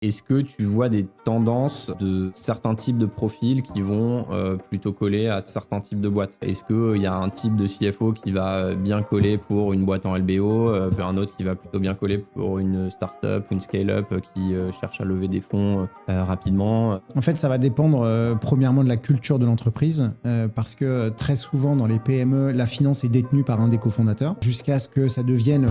Est-ce que tu vois des tendances de certains types de profils qui vont plutôt coller à certains types de boîtes? Est-ce qu'il y a un type de CFO qui va bien coller pour une boîte en LBO, un autre qui va plutôt bien coller pour une start-up, une scale-up qui cherche à lever des fonds rapidement? En fait, ça va dépendre premièrement de la culture de l'entreprise, parce que très souvent dans les PME, la finance est détenue par un des cofondateurs, jusqu'à ce que ça devienne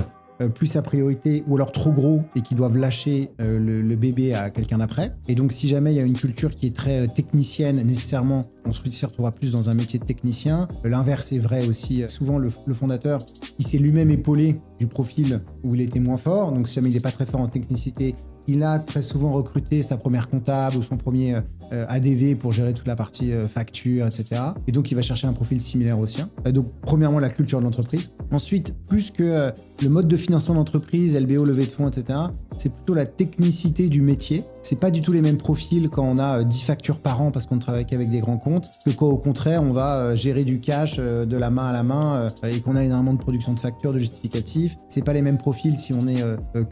plus sa priorité, ou alors trop gros et qu'ils doivent lâcher le bébé à quelqu'un d'après. Et donc si jamais il y a une culture qui est très technicienne, nécessairement on s'y retrouvera plus dans un métier de technicien. L'inverse est vrai aussi. Souvent le fondateur, il s'est lui-même épaulé du profil où il était moins fort, donc si jamais il n'est pas très fort en technicité, il a très souvent recruté sa première comptable ou son premier ADV pour gérer toute la partie facture, etc. Et donc, il va chercher un profil similaire au sien. Donc, premièrement, la culture de l'entreprise. Ensuite, plus que le mode de financement d'entreprise, LBO, levée de fonds, etc., c'est plutôt la technicité du métier. C'est pas du tout les mêmes profils quand on a 10 factures par an parce qu'on ne travaille qu'avec des grands comptes, que quand au contraire, on va gérer du cash de la main à la main et qu'on a énormément de production de factures, de justificatifs. C'est pas les mêmes profils si on est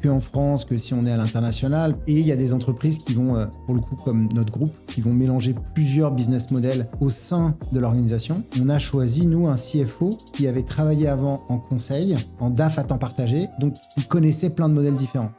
que en France que si on est à l'international. Et il y a des entreprises qui vont, pour le coup, comme notre groupe, qui vont mélanger plusieurs business models au sein de l'organisation. On a choisi, nous, un CFO qui avait travaillé avant en conseil, en DAF à temps partagé, donc il connaissait plein de modèles différents.